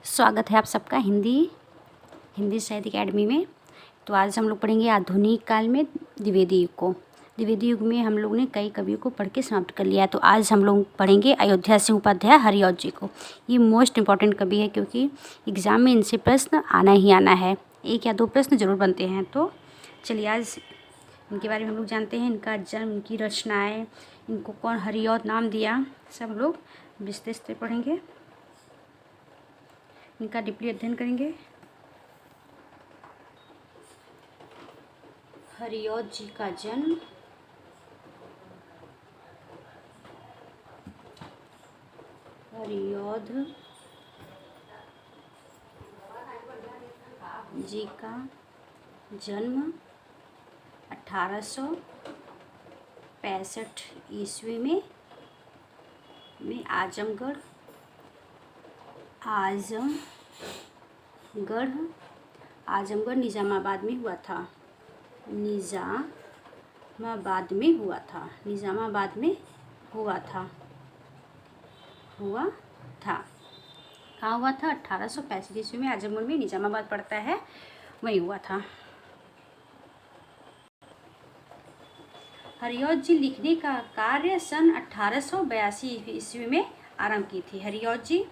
स्वागत है आप सबका हिंदी साहित्य अकेडमी में। तो आज हम लोग पढ़ेंगे आधुनिक काल में द्विवेदी युग को। द्विवेदी युग में हम लोग ने कई कवियों को पढ़ के समाप्त कर लिया है। तो आज हम लोग पढ़ेंगे अयोध्या सिंह उपाध्याय हरिऔध जी को। ये मोस्ट इम्पॉर्टेंट कवि है क्योंकि एग्ज़ाम में इनसे प्रश्न आना ही आना है, एक या दो प्रश्न जरूर बनते हैं। तो चलिए आज इनके बारे में हम लोग जानते हैं, इनका जन्म, इनकी रचनाएँ, इनको कौन हरिऔध नाम दिया, सब हम लोग विस्तृत से पढ़ेंगे, इनका डीपली अध्ययन करेंगे। हरिऔध जी का जन्म हरिऔध जी का जन्म 1865 ईस्वी में आजमगढ़ निज़ामाबाद में हुआ था। निज़ामाबाद में हुआ था। कहाँ हुआ था? 1865 ईस्वी में आजमगढ़ में, निज़ामाबाद पड़ता है, वहीं हुआ था। हरिऔध जी लिखने का कार्य सन 1882 ईस्वी में आरंभ की थी। हरिऔध जी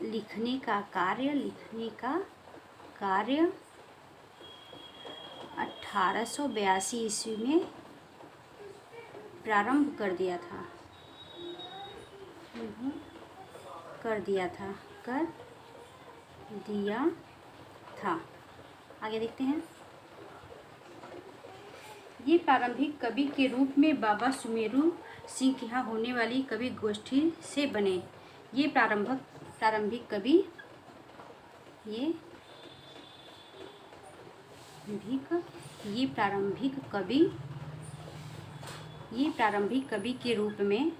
लिखने का कार्य 1882 ईस्वी में प्रारंभ कर दिया था। आगे देखते हैं। ये प्रारंभिक कवि के रूप में बाबा सुमेरु सिंह के यहाँ होने वाली कवि गोष्ठी से बने। ये प्रारंभिक कवि के रूप में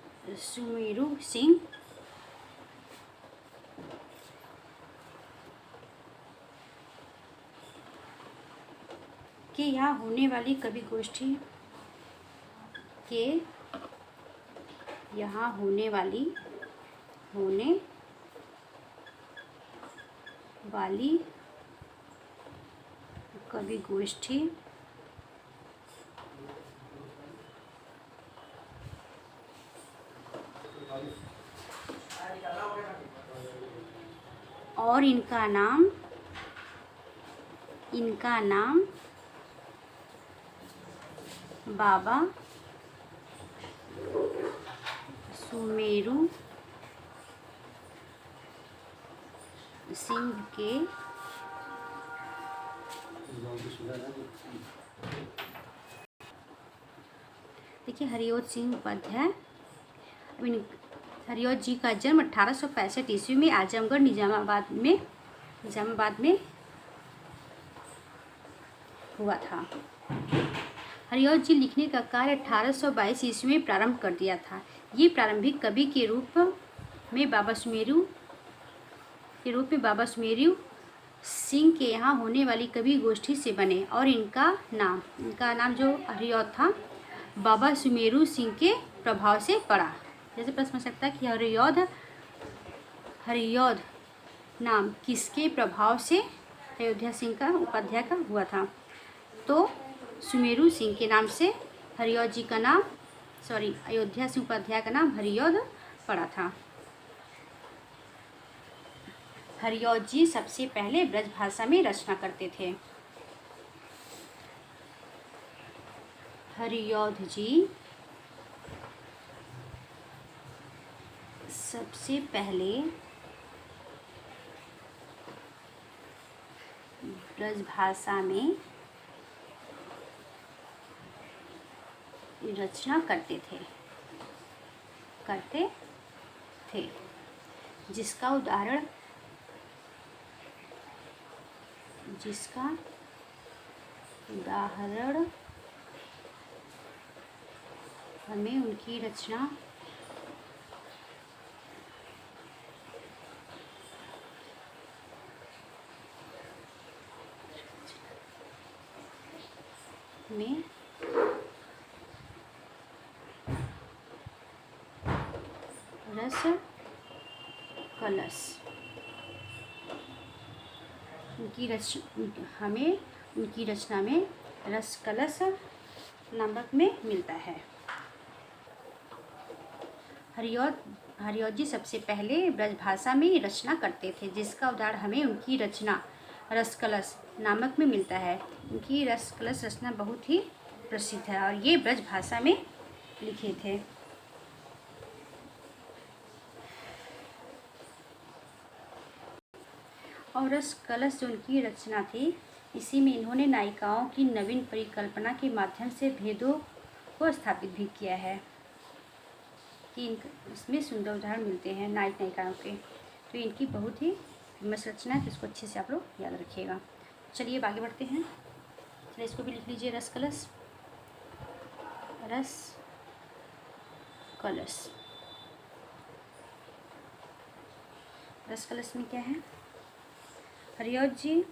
बाबा सुमेरु सिंह के यहाँ होने वाली कवि गोष्ठी और इनका नाम बाबा सुमेरु सिंह के देखिए हरिऔध सिंह उपाध्याय। हरिऔध जी का जन्म 1865 ईस्वी में आजमगढ़ निज़ामाबाद में हुआ था। हरिऔध जी लिखने का कार्य 1822 ईस्वी में प्रारंभ कर दिया था। ये प्रारंभिक कवि के रूप में बाबा सुमेरु सिंह के यहाँ होने वाली कवि गोष्ठी से बने और इनका नाम जो हरिऔध था, बाबा सुमेरु सिंह के प्रभाव से पड़ा। जैसे प्रश्न हो सकता है कि हरिऔध नाम किसके प्रभाव से अयोध्या सिंह का उपाध्याय का हुआ था? तो सुमेरु सिंह के नाम से अयोध्या सिंह उपाध्याय का नाम हरिऔध पड़ा था। हरिऔध जी सबसे पहले ब्रज भाषा में रचना करते थे। हरिऔध जी सबसे पहले ब्रज भाषा में रचना करते थे, जिसका उदाहरण उदाहरण हमें उनकी रचना रस कलश। हमें उनकी रचना में रस कलश नामक में मिलता है। हरिऔध जी सबसे पहले ब्रजभाषा में रचना करते थे, जिसका उदाहरण हमें उनकी रचना रस कलश नामक में मिलता है। उनकी रस कलश रचना बहुत ही प्रसिद्ध है और ये ब्रजभाषा में लिखे थे। और रस कलश जो उनकी रचना थी, इसी में इन्होंने नायिकाओं की नवीन परिकल्पना के माध्यम से भेदों को स्थापित भी किया है कि इसमें सुंदर उदाहरण मिलते हैं नायक नायिकाओं के। तो इनकी बहुत ही फेमस रचना है, तो इसको अच्छे से आप लोग याद रखिएगा। चलिए अब आगे बढ़ते हैं। चलिए इसको भी लिख लीजिए, रस कलश। रस कलश। रस कलश में क्या है? हरिऔध जी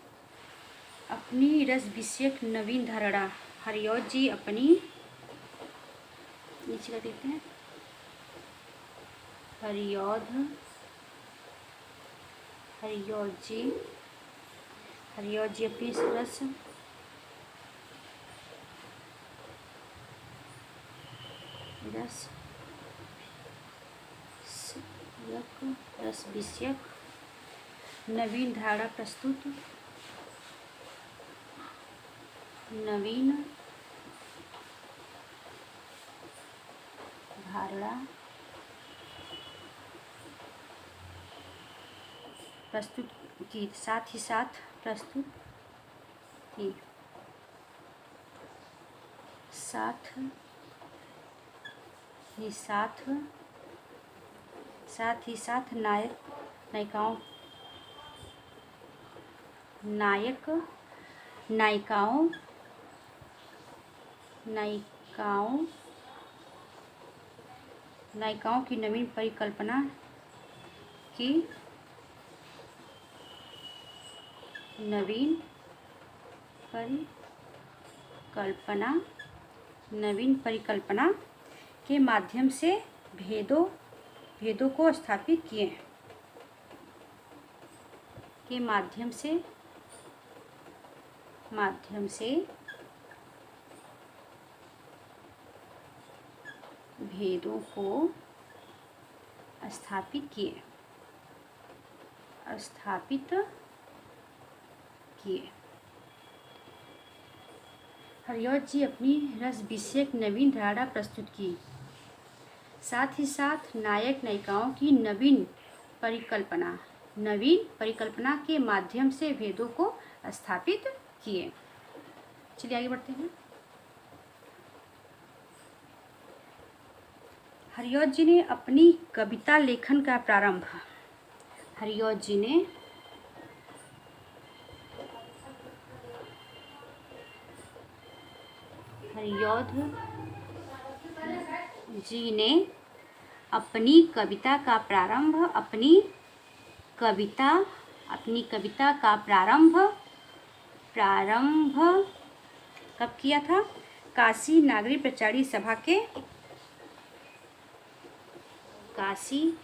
अपनी रस विषयक नवीन धारणा। हरिऔध जी अपनी, नीचे का देखते हैं, हरिऔध जी अपनी रस विषयक नवीन धारणा प्रस्तुत की, साथ ही साथ नायिकाओं की नवीन परिकल्पना के माध्यम से भेदों को स्थापित किए। भेदों को स्थापित किए। हरिऔध जी अपनी रस विषयक नवीन धारणा प्रस्तुत की, साथ ही साथ नायक नायिकाओं की नवीन परिकल्पना के माध्यम से भेदों को स्थापित किए। चलिए आगे बढ़ते हैं। हरिऔध जी ने अपनी कविता लेखन का प्रारंभ। हरिऔध जी ने अपनी कविता का प्रारंभ कब किया था? काशी नागरी प्रचारी सभा के काशी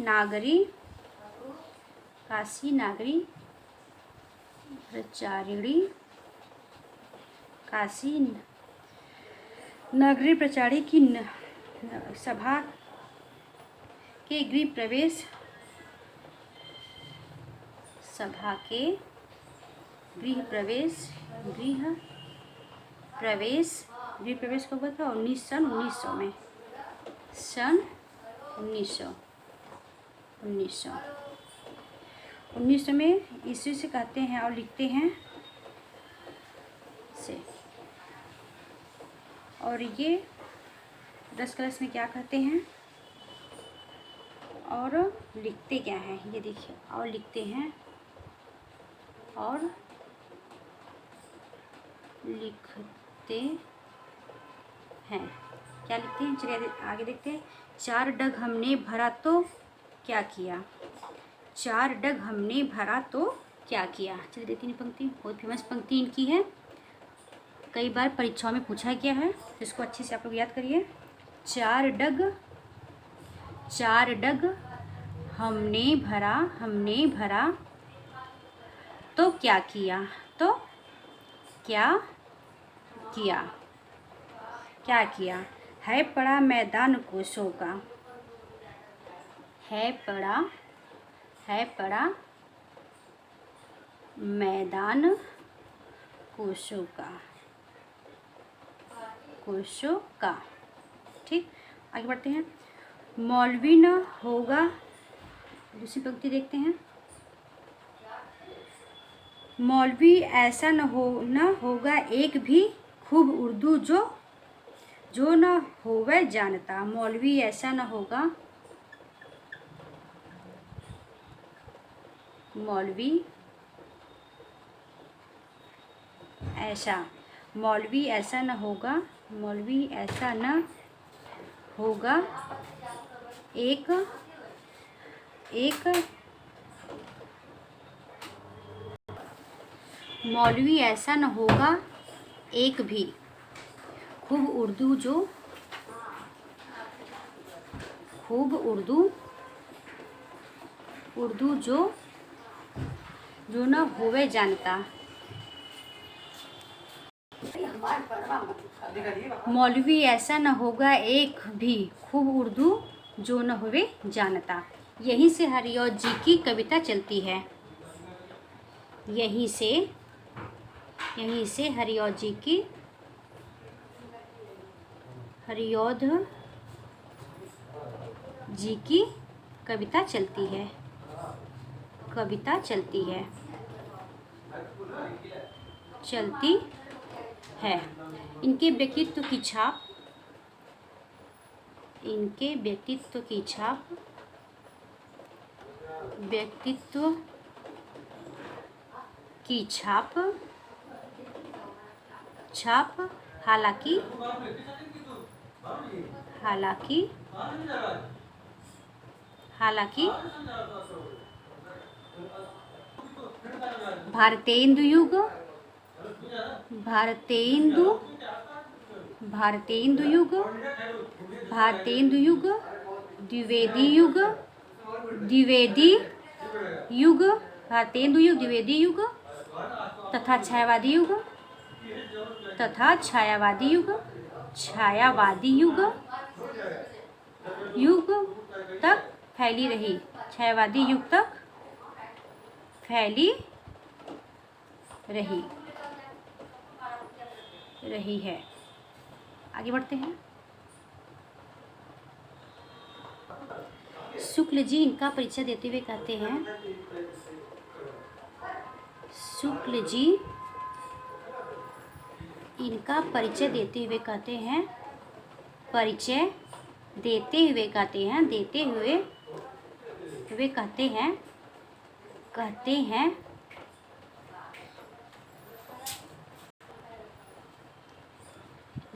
नागरी प्रचारी की सभा के गृह प्रवेश कब हुआ था? 1900 में ईस्वी से कहते हैं और लिखते हैं से। और ये रस कलश में क्या कहते हैं और लिखते क्या हैं, ये देखिए। और लिखते हैं क्या लिखते हैं? चलिए आगे देखते हैं। 4 डग हमने भरा तो क्या किया? 4 डग हमने भरा तो क्या किया? चलिए देखते हैं पंक्ति, बहुत फेमस पंक्ति इनकी है, कई बार परीक्षाओं में पूछा गया है, तो इसको अच्छे से आप लोग याद करिए। चार डग हमने भरा तो क्या किया, क्या किया। है पड़ा मैदान कोसों का, है पड़ा मैदान कोसों का। ठीक, आगे बढ़ते हैं। मौलवी न होगा, दूसरी पंक्ति देखते हैं। मौलवी ऐसा न होगा एक भी खूब उर्दू जो न होवे जानता। मौलवी ऐसा न होगा, मौलवी ऐसा न होगा एक मौलवी ऐसा न होगा एक भी खूब उर्दू जो न होवे जानता। मौलवी ऐसा न होगा एक भी खूब उर्दू जो न होवे जानता। यहीं से हरिऔध जी की कविता चलती है। यहीं से हरिऔध जी की कविता चलती है। इनके व्यक्तित्व की छाप हालांकि भारतेंदु युग, द्विवेदी युग, भारतेंदु युग, द्विवेदी युग तथा छायावादी युग तक फैली रही। छायावादी युग तक फैली रही है। आगे बढ़ते हैं। शुक्ल जी इनका परिचय देते हुए कहते हैं, शुक्ल जी इनका परिचय देते हुए कहते हैं, कहते हैं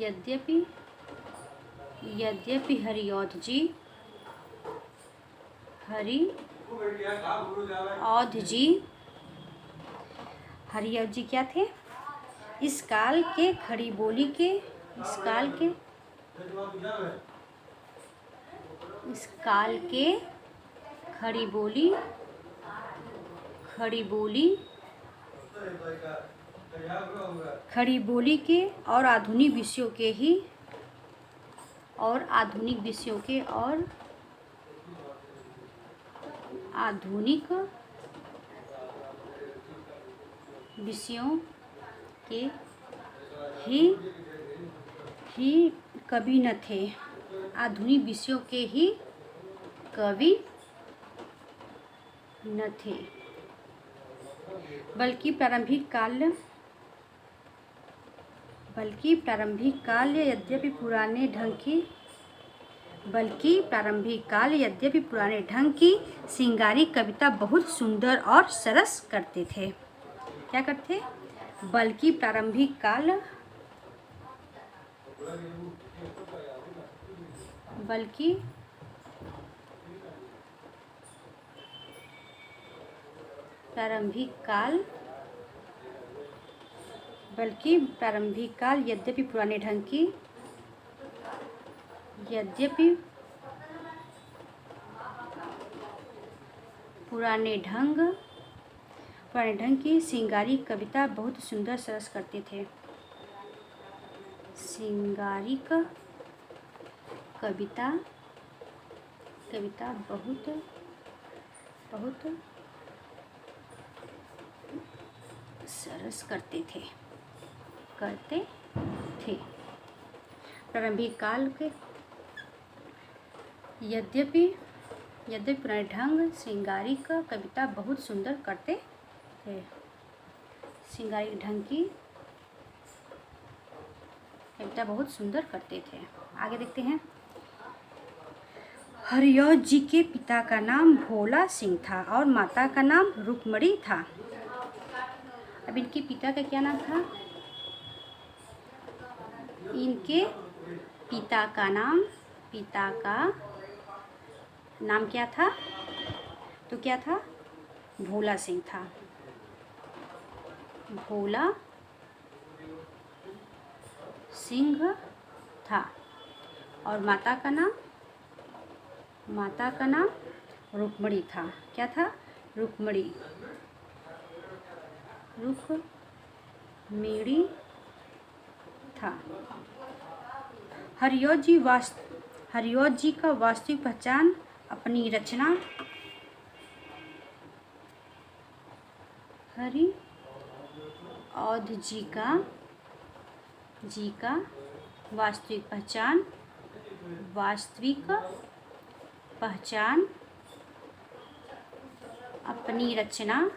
यद्यपि हरिऔध जी क्या थे? इस काल के खड़ी बोली के और आधुनिक विषयों के ही कवि न थे। आधुनिक विषयों के ही कवि न थे, बल्कि प्रारंभिक काल यद्यपि पुराने ढंग की श्रृंगारी कविता बहुत सुंदर और सरस करते थे। क्या करते? बल्कि प्रारंभिक काल यद्यपि पुराने ढंग की यद्यपि पुराने ढंग की श्रृंगारी कविता बहुत सुंदर सरस करते थे। श्रृंगारिक कविता बहुत सरस करते थे। प्रारंभिक काल के यद्यपि पुराने ढंग श्रृंगारिक कविता बहुत सुंदर करते थे। श्रृंगारिक ढंग की कविता बहुत सुंदर करते थे। आगे देखते हैं। हरिऔध जी के पिता का नाम भोला सिंह था और माता का नाम रुक्मणी था। अब इनके पिता का क्या नाम था? इनके पिता का नाम क्या था? तो क्या था? भोला सिंह था। भोला सिंह था। और माता का नाम रुक्मणी था। क्या था? रुक्मणी था। हरिऔध जी का वास्तविक पहचान अपनी रचना हरिऔध जी का वास्तविक पहचान अपनी रचना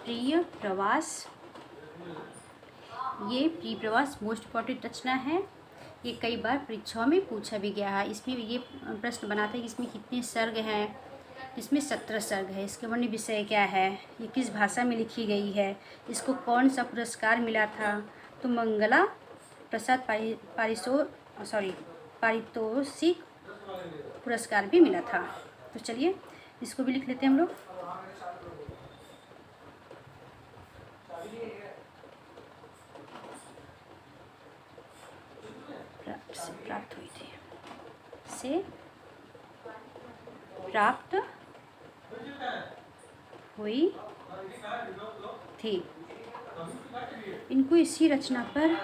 प्रिय प्रवास। ये प्रिय प्रवास मोस्ट इम्पॉर्टेंट रचना है। ये कई बार परीक्षाओं में पूछा भी गया है। इसमें ये प्रश्न बना था कि इसमें कितने सर्ग हैं। इसमें 17 सर्ग है। इसके वर्ण्य विषय क्या है, ये किस भाषा में लिखी गई है, इसको कौन सा पुरस्कार मिला था? तो मंगला प्रसाद पारितोषिक पुरस्कार भी मिला था। तो चलिए इसको भी लिख लेते हैं हम लोग। प्राप्त हुई थी। इनको इसी रचना पर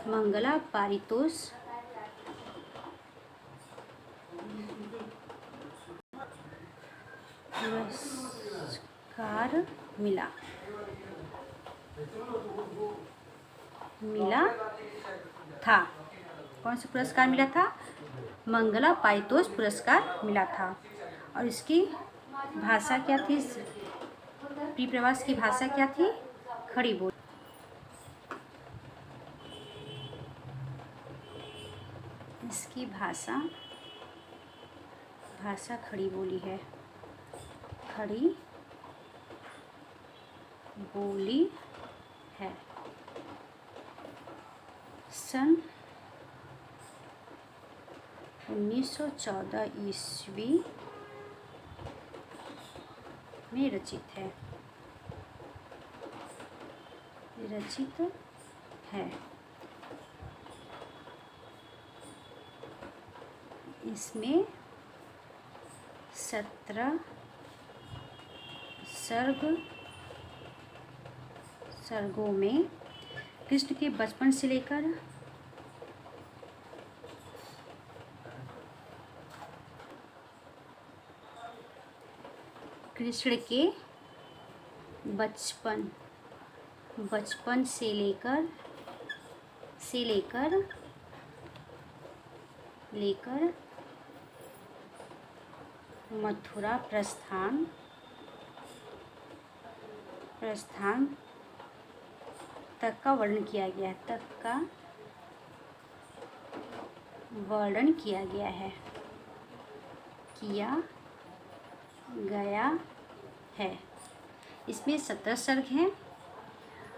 मंगला पारितोष पुरस्कार मिला था। कौन सा पुरस्कार मिला था? मंगला पारितोष पुरस्कार मिला था। और इसकी भाषा क्या थी? प्रिय प्रवास की भाषा क्या थी? खड़ी बोली। इसकी भाषा खड़ी बोली है। खड़ी बोली है। सन 1914 ईस्वी में रचित है। इसमें 17 सर्गों में कृष्ण के बचपन से लेकर कृष्ण के बचपन से लेकर मथुरा प्रस्थान तक का वर्णन किया गया है। किया गया है। इसमें 17 सर्ग हैं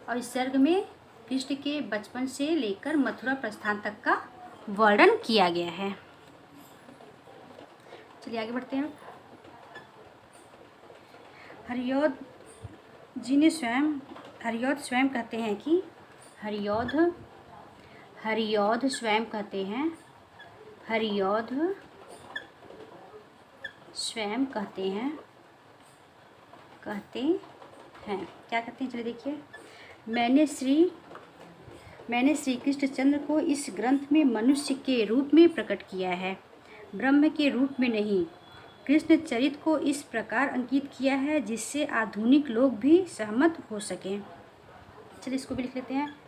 और इस सर्ग में कृष्ण के बचपन से लेकर मथुरा प्रस्थान तक का वर्णन किया गया है। चलिए आगे बढ़ते हैं। हरिऔध जी ने हरिऔध स्वयं कहते हैं कि हरिऔध स्वयं कहते हैं क्या कहते हैं, चलिए देखिए। मैंने श्री कृष्णचंद्र को इस ग्रंथ में मनुष्य के रूप में प्रकट किया है, ब्रह्म के रूप में नहीं। कृष्ण चरित्र को इस प्रकार अंकित किया है जिससे आधुनिक लोग भी सहमत हो सकें। चलिए इसको भी लिख लेते हैं।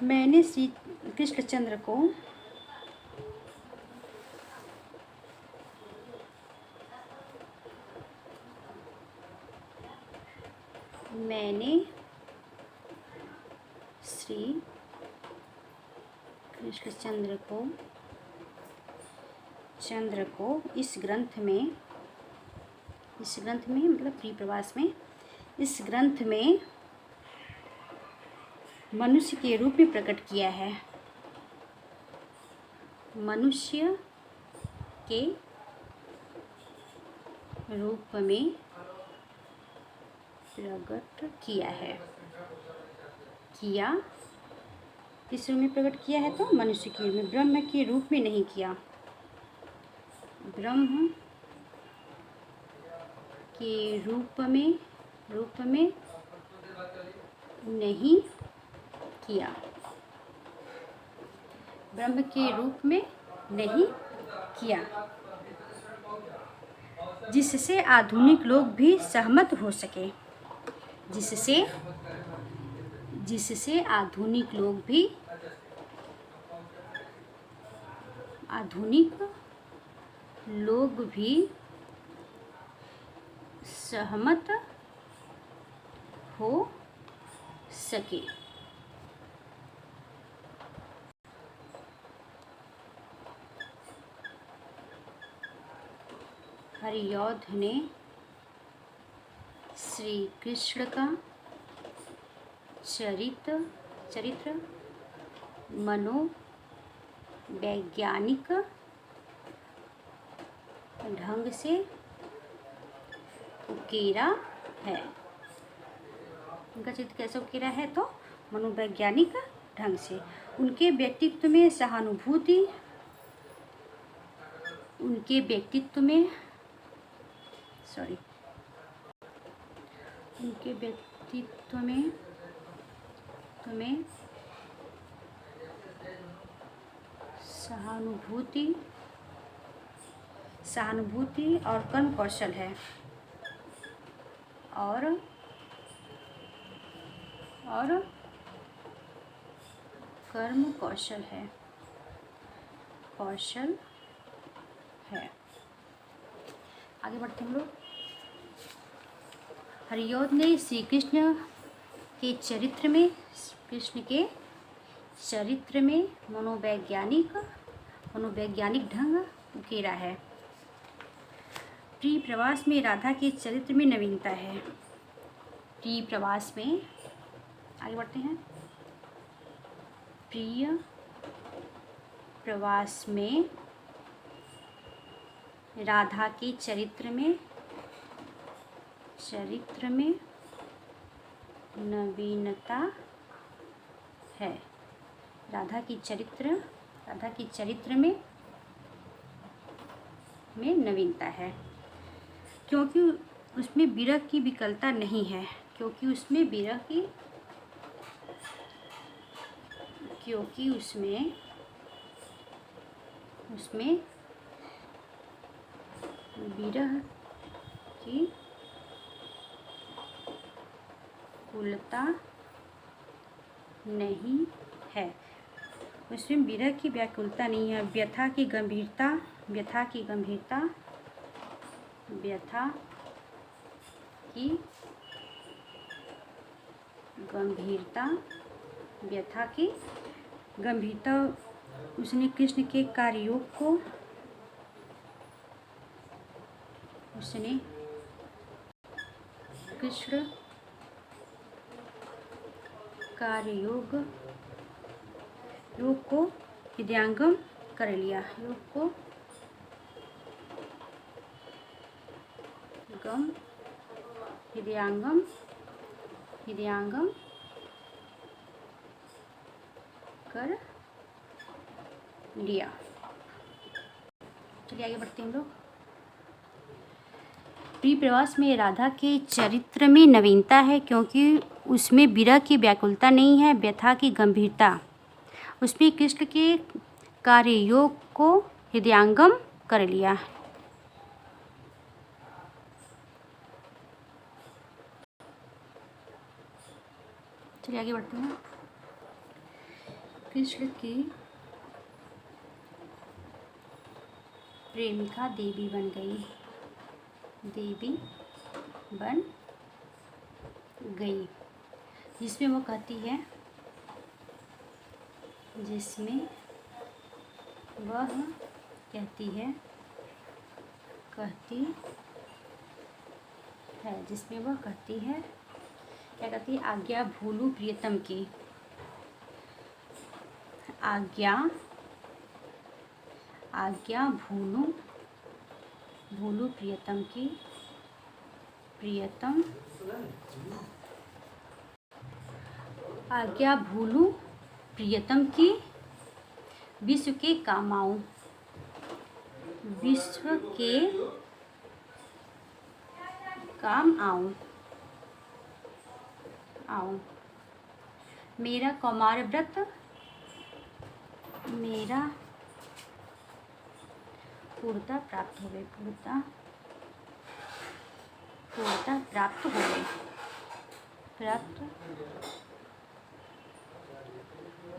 मैंने श्री कृष्णचंद्र को इस ग्रंथ में मतलब प्रिय प्रवास में, इस ग्रंथ में मनुष्य के रूप में प्रकट किया है। मनुष्य के रूप में प्रकट किया है। किस रूप में प्रकट किया है? तो मनुष्य के रूप में, ब्रह्म के रूप में नहीं किया। ब्रह्म के रूप में नहीं किया। ब्रह्म के रूप में नहीं किया, जिससे आधुनिक लोग भी सहमत हो सके। जिससे आधुनिक लोग भी सहमत हो सके। हरिऔध ने श्री कृष्ण का चरित्र मनोवैज्ञानिक ढंग से उकेरा है। उनका चित्र कैसे उकेरा है? तो मनोवैज्ञानिक ढंग से। उनके व्यक्तित्व में सहानुभूति और कर्म कौशल है। आगे बढ़ते हैं हम लोग। हरिऔध ने श्री कृष्ण के चरित्र में मनोवैज्ञानिक ढंग उकेरा है। प्रिय प्रवास में राधा के चरित्र में नवीनता है। प्रिय प्रवास में, आगे बढ़ते हैं। प्रिय प्रवास में राधा के चरित्र में नवीनता है। राधा की चरित्र में नवीनता है, क्योंकि उसमें विरह की विकलता नहीं है। क्योंकि उसमें विरह की कुलता नहीं है। उसमें विरह की व्याकुलता नहीं है। व्यथा की गंभीरता उसने कृष्ण के कार्ययोग को कृष्ण कार्ययोग योग को हृदयंगम कर लिया। योग को हृदयंगम कर लिया। चलिए आगे बढ़ते हैं हम लोग। प्रिय प्रवास में राधा के चरित्र में नवीनता है, क्योंकि उसमें विरह की व्याकुलता नहीं है, व्यथा की गंभीरता। उसमें कृष्ण के कार्ययोग को हृदयंगम कर लिया। चलिए आगे बढ़ते हैं। कृष्ण की प्रेमिका देवी बन गई। जिसमें वो कहती है जिसमें वह कहती है क्या कहती है? आज्ञा भूलू प्रियतम की। आज्ञा भूलू प्रियतम की। आज्ञा भूलू प्रियतम की, विश्व के काम आऊं। मेरा कौमार व्रत पूर्णता प्राप्त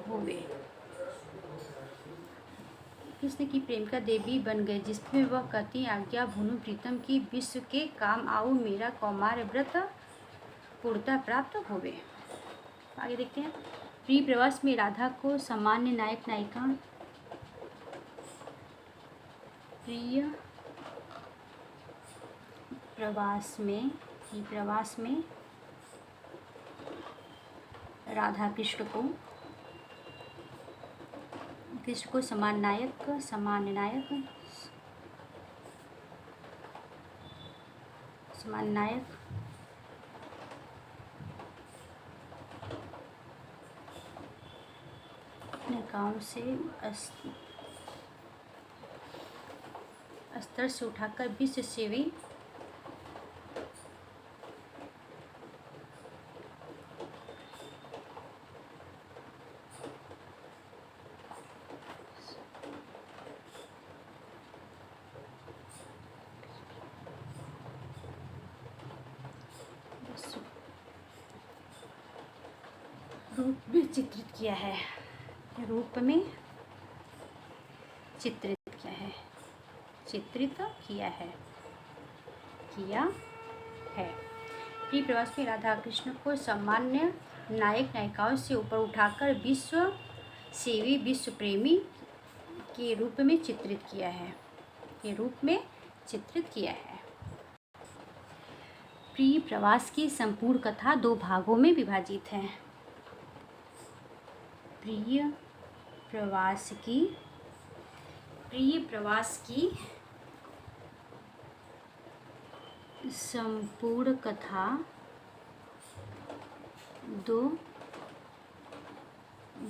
होवे। कृष्ण की प्रेमिका देवी बन गई, जिसमें वह कहती आज्ञा भूनु प्रीतम की, विश्व के काम आऊ, मेरा कौमार व्रत पूर्णता प्राप्त होवे। आगे देखते हैं। प्रिय प्रवास में राधा को सामान्य नायक नायिका। प्रिय प्रवास में राधा कृष्ण को सामान्य नायक गांव से स्तर से उठाकर विश्व सेवी रूप में चित्रित किया है। प्रिय प्रवास में राधा कृष्ण को सामान्य नायक नायिकाओं से ऊपर उठाकर विश्व सेवी विश्व प्रेमी के रूप में चित्रित किया है। प्रिय प्रवास की संपूर्ण कथा 2 भागों में विभाजित है। प्रिय प्रवास की संपूर्ण कथा 2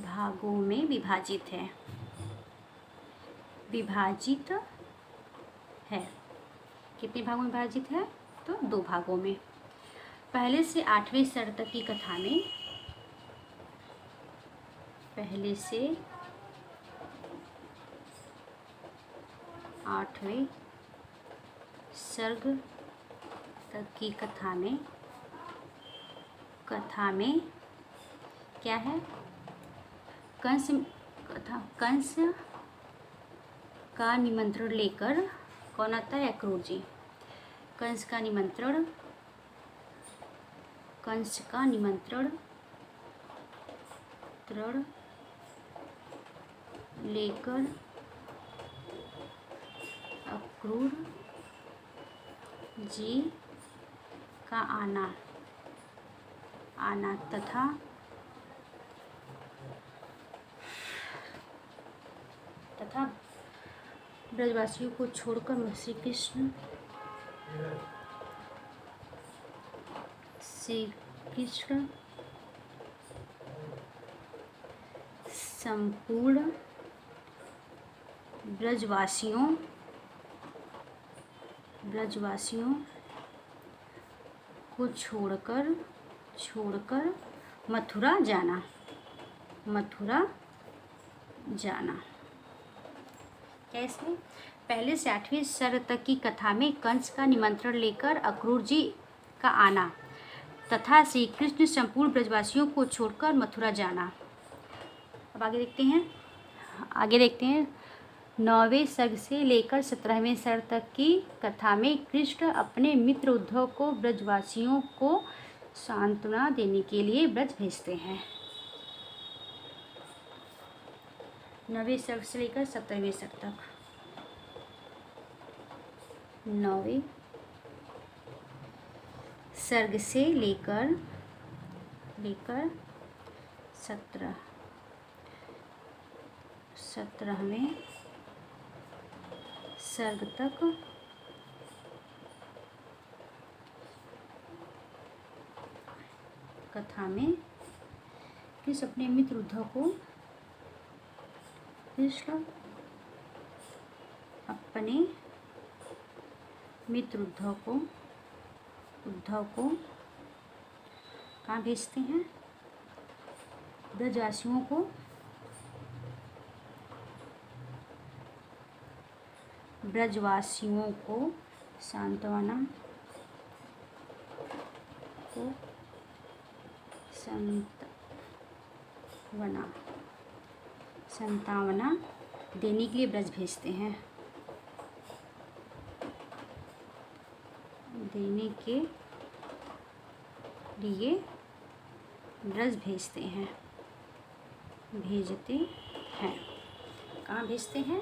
भागों में विभाजित है। कितने भागों में विभाजित है? तो 2 भागों में। पहले से 8वें स्तर तक की कथा में पहले से 8वें सर्ग तक की कथा में क्या है? कंस का निमंत्रण लेकर कौन आता है? अक्रूर जी। कंस का निमंत्रण लेकर अक्रूर जी का आना तथा ब्रजवासियों को छोड़कर श्री कृष्ण संपूर्ण ब्रजवासियों को छोड़कर मथुरा जाना। क्या इसमें पहले से 8वें सर्ग तक की कथा में कंस का निमंत्रण लेकर अक्रूर जी का आना तथा श्री कृष्ण संपूर्ण ब्रजवासियों को छोड़कर मथुरा जाना। अब आगे देखते हैं 9वें सर्ग से लेकर 17वें सर्ग तक की कथा में कृष्ण अपने मित्र उद्धव को ब्रजवासियों को सांत्वना देने के लिए ब्रज भेजते हैं। 9वें सर्ग से लेकर 17वें सर्ग तक। 9वें सर्ग से लेकर 17वें सर्ग तक कथा में कृष्ण अपने मित्र उद्धव को उद्धव को कहाँ भेजते हैं? ब्रजवासियों को सांत्वना देने के लिए ब्रज भेजते हैं। कहाँ भेजते हैं?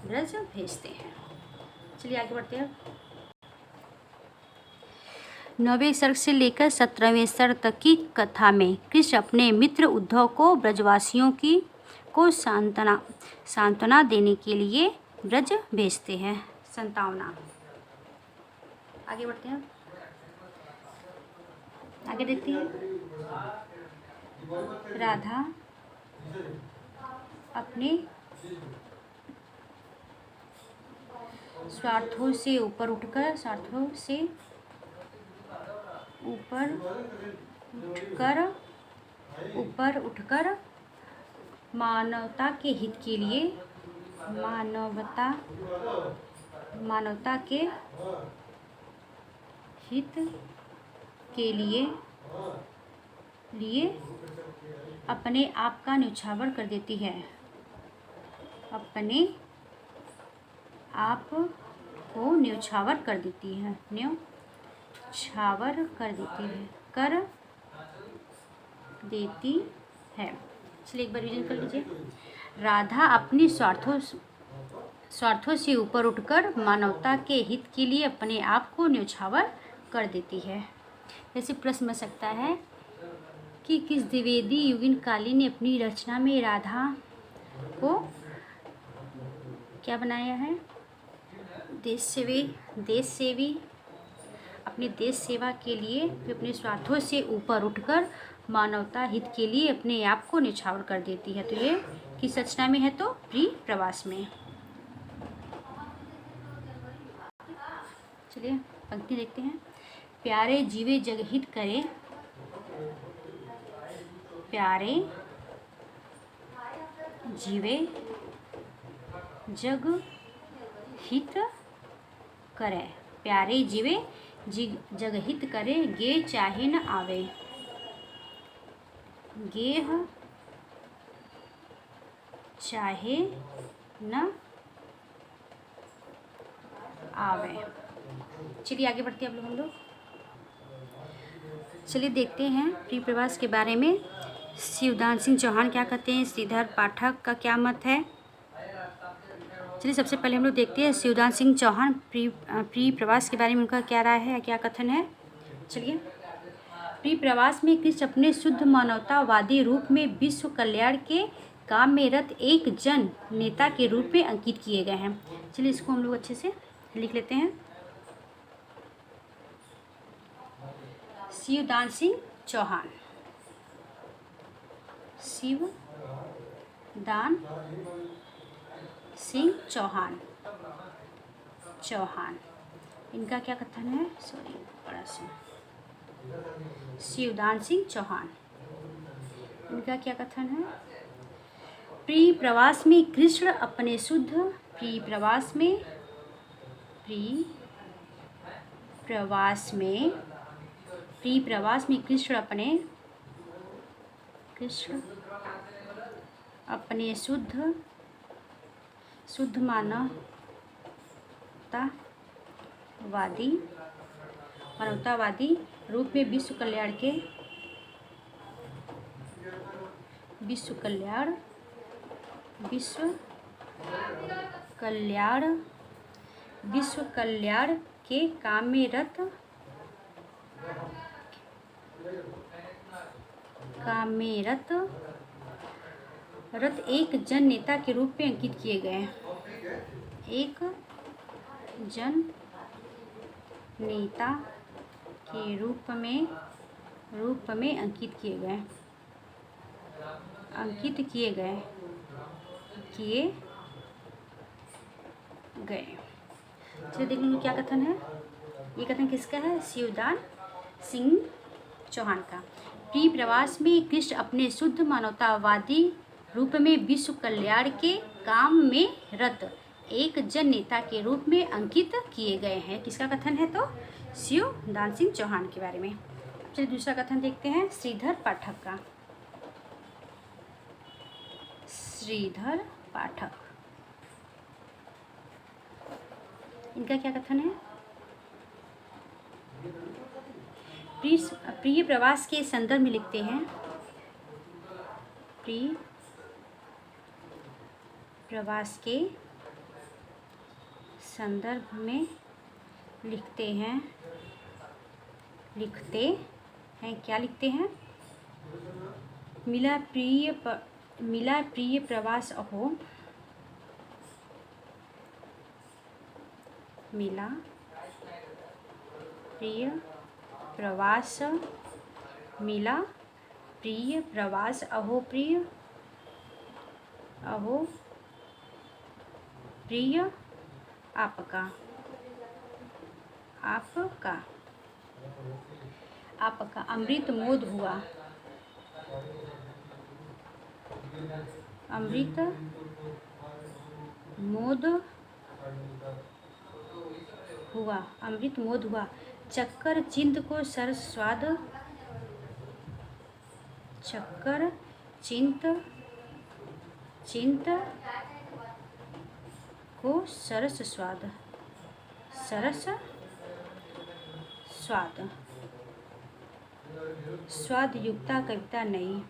ब्रज भेजते हैं। चलिए आगे बढ़ते हैं। 9वें सर्ग से लेकर 17वें सर्ग तक की कथा में कृष्ण अपने मित्र उद्धव को ब्रजवासियों को सांत्वना देने के लिए ब्रज भेजते हैं। संतावना। आगे बढ़ते हैं। आगे देखते हैं। राधा अपने स्वार्थों से ऊपर उठकर मानवता के हित के लिए अपने आप का न्यौछावर कर देती है। चलिए एक बार रिवीजन कर लीजिए। राधा अपनी स्वार्थों से ऊपर उठकर मानवता के हित के लिए अपने आप को न्यौछावर कर देती है। ऐसे प्रश्न बन सकता है कि किस द्विवेदी युगीन काली ने अपनी रचना में राधा को क्या बनाया है? देश सेवी। अपने देश सेवा के लिए अपने स्वार्थों से ऊपर उठकर मानवता हित के लिए अपने आप को न्यौछावर कर देती है। तो ये किस रचना में है? तो प्रिय प्रवास में। चलिए पंक्ति देखते हैं। प्यारे जीवे जग हित करे, प्यारे जीवे जग हित करे, प्यारे जीवे जग हित करे, गे चाहे न आवे, गेह चाहे न आवे। चलिए आगे बढ़ते हैं हम लोग। चलिए देखते हैं प्रिय प्रवास के बारे में शिवदान सिंह चौहान क्या कहते हैं, श्रीधर पाठक का क्या मत है। चलिए सबसे पहले हम लोग देखते हैं शिवदान सिंह चौहान प्री प्रवास के बारे में उनका क्या राय है, क्या कथन है। चलिए, प्री प्रवास में कृष्ण अपने शुद्ध मानवतावादी रूप में विश्व कल्याण के काम में रत एक जन नेता के रूप में अंकित किए गए हैं। चलिए इसको हम लोग अच्छे से लिख लेते हैं। शिवदान सिंह चौहान, शिवदान सिंह चौहान, इनका क्या कथन है, सॉरी बड़ा सा, शिवदान सिंह चौहान, इनका क्या कथन है। प्री प्रवास में कृष्ण अपने शुद्ध, प्री प्रवास में कृष्ण अपने शुद्ध मानवतावादी रूप में विश्व कल्याण के काम में रत एक जन नेता के रूप में अंकित किए गए हैं। एक जन नेता के रूप में अंकित किए गए। चलिए देख लीजिए क्या कथन है। ये कथन किसका है, शिवदान सिंह चौहान का। प्री प्रवास में कृष्ण अपने शुद्ध मानवतावादी रूप में विश्व कल्याण के काम में रत एक जन नेता के रूप में अंकित किए गए हैं। किसका कथन है, तो शिवदान सिंह चौहान के बारे में। चलिए दूसरा कथन देखते हैं श्रीधर पाठक का। श्रीधर पाठक, इनका क्या कथन है। प्रिय प्रवास के संदर्भ में लिखते हैं, प्रिय प्रवास के संदर्भ में लिखते हैं, क्या लिखते हैं, मिला प्रिय प्रवास अहो, मिला प्रिय प्रवास अहो प्रिय आपका अमृत मोद हुआ, अमृत मोद हुआ, चक्कर चिंत को सरस स्वाद, चक्कर चिंत को सरस स्वाद, स्वाद युक्ता कविता नई।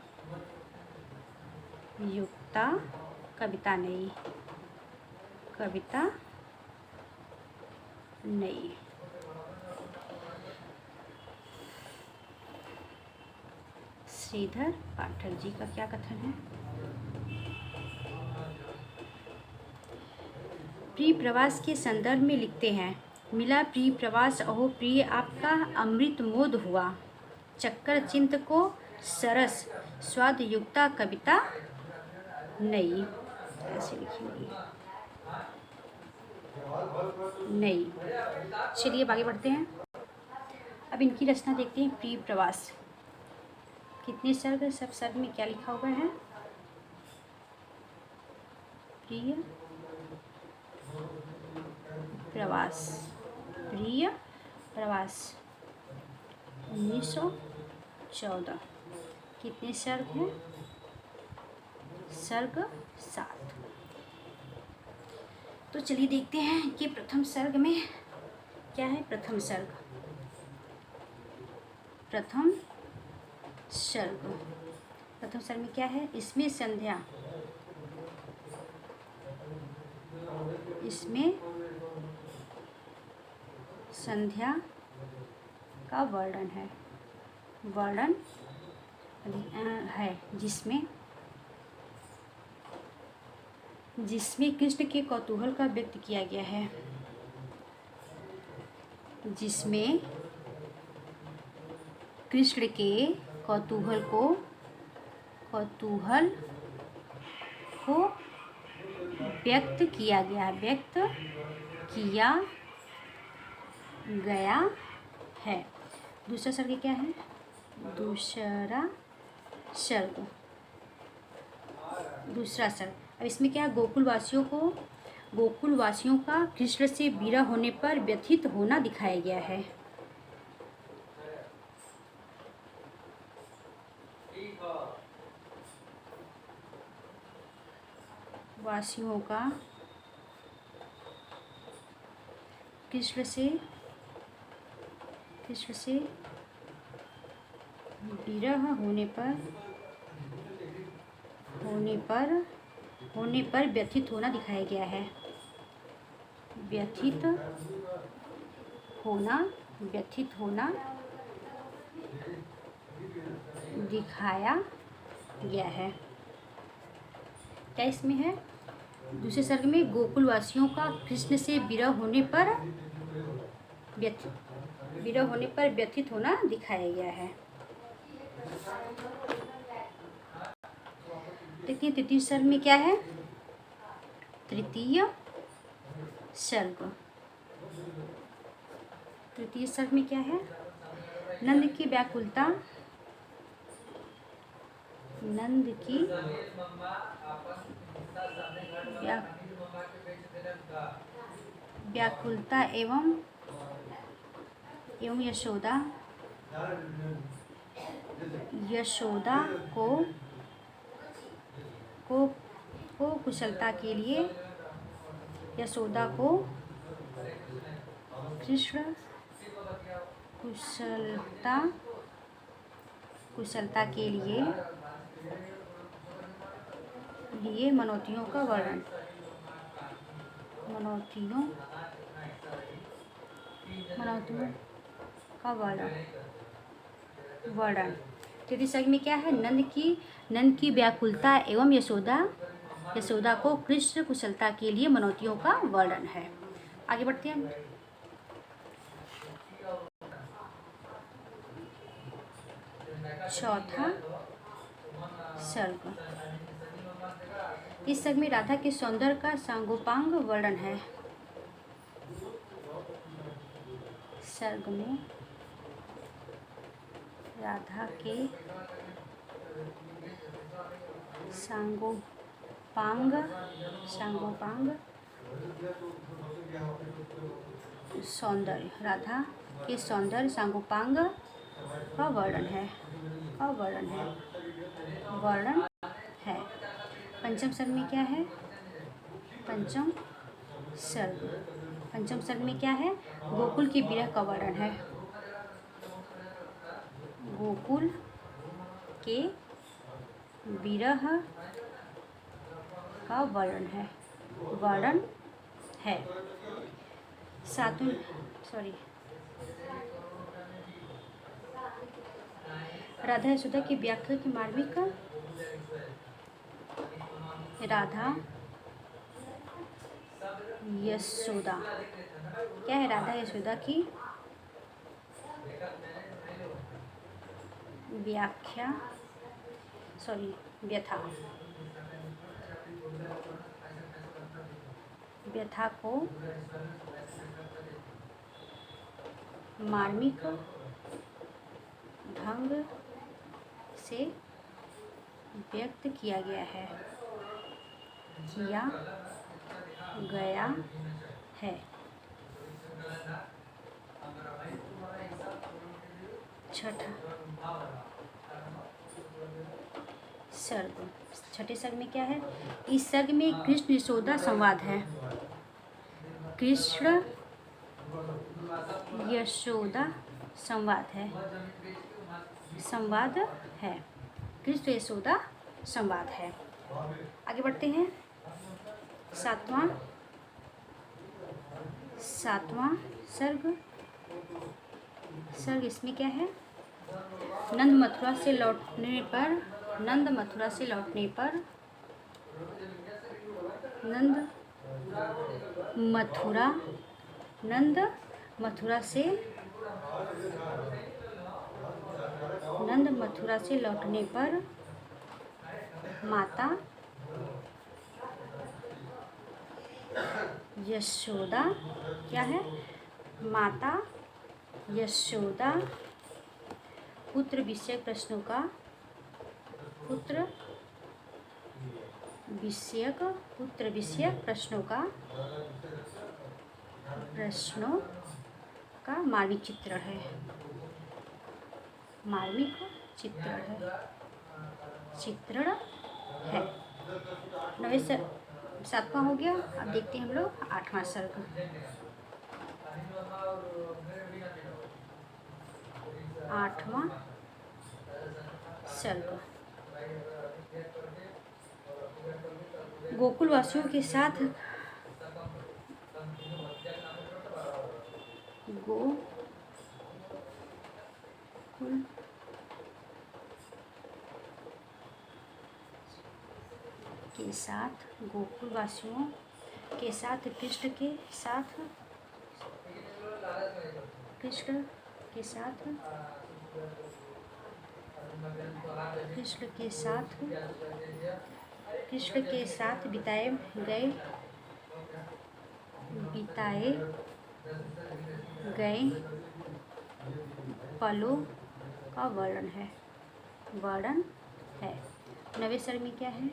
श्रीधर पाठक जी का क्या कथन है। प्रिय प्रवास के संदर्भ में लिखते हैं, मिला प्रिय प्रवास अहो प्रिय आपका अमृत मोद हुआ, चक्कर चिंत को सरस स्वाद युक्ता कविता नई, ऐसे लिखिए नई। चलिए आगे बढ़ते हैं। अब इनकी रचना देखते हैं। प्रिय प्रवास, कितने सर्ग, सब सर्ग में क्या लिखा हुआ है। प्रिय प्रवास 1914, कितने सर्ग हैं, सर्ग 7। तो चलिए देखते हैं कि प्रथम सर्ग में क्या है। प्रथम सर्ग में क्या है, इसमें संध्या इसमें संध्या का वर्णन है, वर्णन है, जिसमें कृष्ण के कौतूहल का व्यक्त किया गया है, जिसमें कृष्ण के कौतूहल को व्यक्त किया गया है। दूसरा सर्ग क्या है? दूसरा सर्ग। अब इसमें क्या है? गोकुलवासियों का कृष्ण से विरह होने पर व्यथित होना दिखाया गया है। वासियों का कृष्ण से विरह होने पर व्यथित होना दिखाया गया है। व्यथित होना दिखाया गया है। क्या इसमें है? दूसरे सर्ग में गोकुलवासियों का कृष्ण से विरह होने पर व्यथित होना दिखाया गया है। देखिए तृतीय सर्ग में क्या है? तृतीय सर्ग में क्या है? नंद की व्याकुलता एवं यशोदा को कुशलता के लिए कृष्ण कुशलता के लिए मनोतियों का वर्णन। तृतीय सर्ग में क्या है? नंद की व्याकुलता एवं यशोदा को कृष्ण कुशलता के लिए मनोतियों का वर्णन है। आगे बढ़ते हैं। चौथा सर्ग। इस सर्ग में राधा के सौंदर्य का सांगोपांग वर्णन है। सर्ग में राधा के सांगोपांग सौंदर्य, राधा के सौंदर्य सांगोपांग का वर्णन है। पंचम सर्ग में क्या है? पंचम सर्ग में क्या है? गोकुल के विरह का वर्णन है। गोकुल के विरह का वर्णन है। राधा यशोदा की व्याख्या की मार्मिक। राधा यशोदा क्या है? राधा यशोदा की व्यथा को मार्मिक ढंग से व्यक्त किया गया है। छठे सर्ग में क्या है? इस सर्ग में कृष्ण यशोदा संवाद है। कृष्ण यशोदा संवाद है। आगे बढ़ते हैं। सातवां सातवां सर्ग। सर्ग इसमें क्या है? नंद मथुरा से लौटने पर, नंद मथुरा से लौटने पर, नंद मथुरा, नंद मथुरा से, नंद मथुरा से लौटने पर माता यशोदा, क्या है? माता यशोदा पुत्र विषयक प्रश्नों का, पुत्र विषयक प्रश्नों का मार्मिक चित्रण है, मार्मिक चित्रण है। नवे सातवां हो गया। अब देखते हैं हम लोग आठवां सर्ग। आठवां सर्ग। गोकुल वासियों के साथ, गोकुल के साथ, गोकुल वासियों के साथ, कृष्ण के साथ, कृष्ण के साथ, कृष्ण के साथ, कृष्ण के साथ बिताए गए पलों का वर्णन है, नवे सर्ग में क्या है?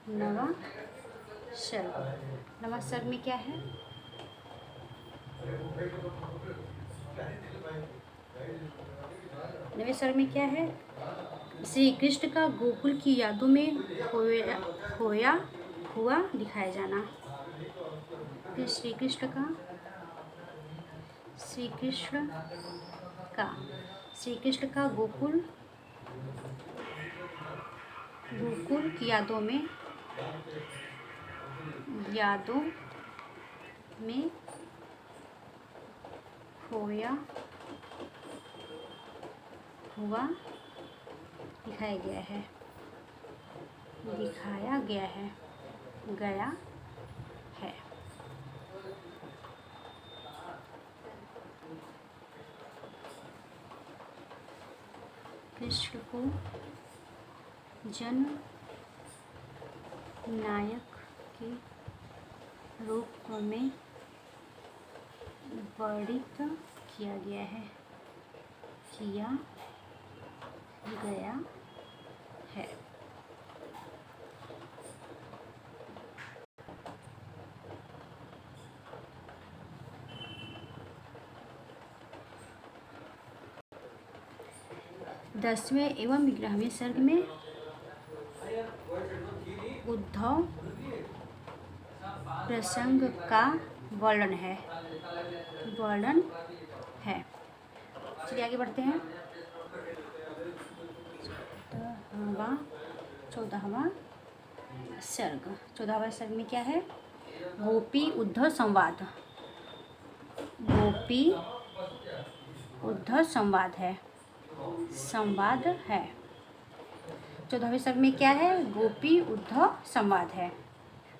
नवा सर्ग में क्या है? नवे सर्ग में क्या है? श्री कृष्ण का गोकुल की यादों में खोया हुआ दिखाया जाना। श्री कृष्ण का गोकुल की यादों में खोया हुआ दिखाया गया है। कृष्ण को जन नायक के रूप में वर्णित किया गया है। 10वें एवं 11वें सर्ग में उद्धव प्रसंग का वर्णन है। चलिए आगे बढ़ते हैं। 14वां सर्ग में क्या है? गोपी उद्धव संवाद, संवाद है। 14वें सर्ग में क्या है? गोपी उद्धव संवाद है।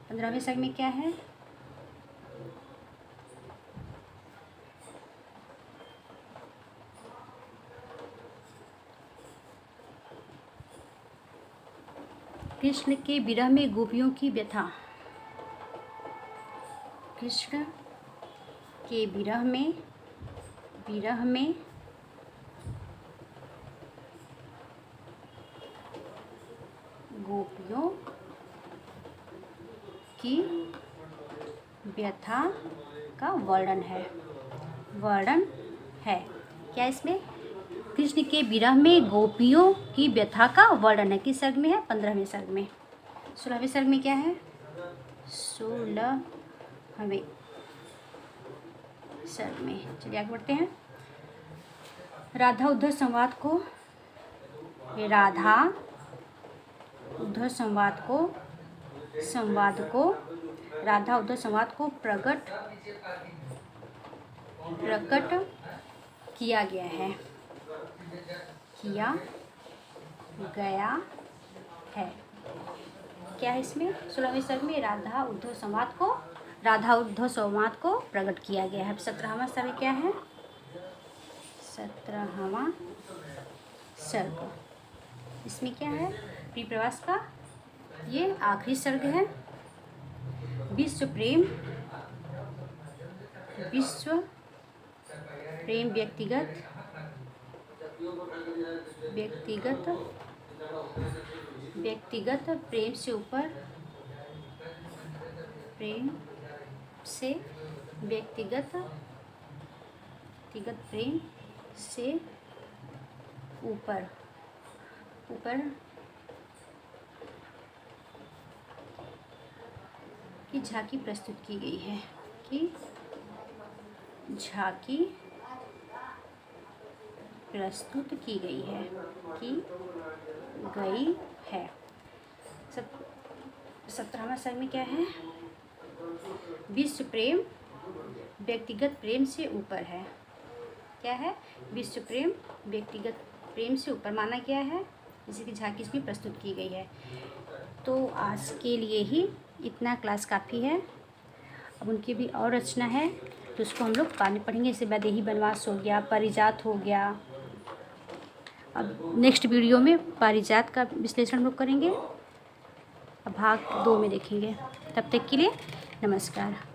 15वें सर्ग में क्या है? कृष्ण के विरह में गोपियों की व्यथा। कृष्ण के विरह में गोपियों की व्यथा का वर्णन है। क्या इसमें? कृष्ण के विरह में गोपियों की व्यथा का वर्णन है। किस सर्ग में है? 15वें सर्ग में। 16वें सर्ग में क्या है? 16वें सर्ग में। चलिए आगे बढ़ते हैं। राधा उद्धव संवाद को राधा उद्धव संवाद को प्रकट किया गया है, क्या है इसमें 16वें सर्ग में राधा उद्धव संवाद को प्रकट किया गया है। 17वां सर्ग क्या है? 17वां सर्ग इसमें क्या है? प्रियप्रवास का ये आखिरी सर्ग है। विश्व प्रेम व्यक्तिगत प्रेम से ऊपर, व्यक्तिगत प्रेम से ऊपर की झांकी प्रस्तुत की गई है, है। 17वां सर्ग में क्या है? विश्व प्रेम व्यक्तिगत प्रेम से ऊपर है। क्या है? विश्व प्रेम व्यक्तिगत प्रेम से ऊपर माना गया है, जिसकी झांकी इसमें प्रस्तुत की गई है। तो आज के लिए ही इतना क्लास काफ़ी है। अब उनकी भी और रचना है तो उसको हम लोग बाद में पढ़ेंगे। जैसे वैदेही वनवास हो गया, पारिजात हो गया। अब नेक्स्ट वीडियो में पारिजात का विश्लेषण हम लोग करेंगे, अब भाग 2 में देखेंगे। तब तक के लिए नमस्कार।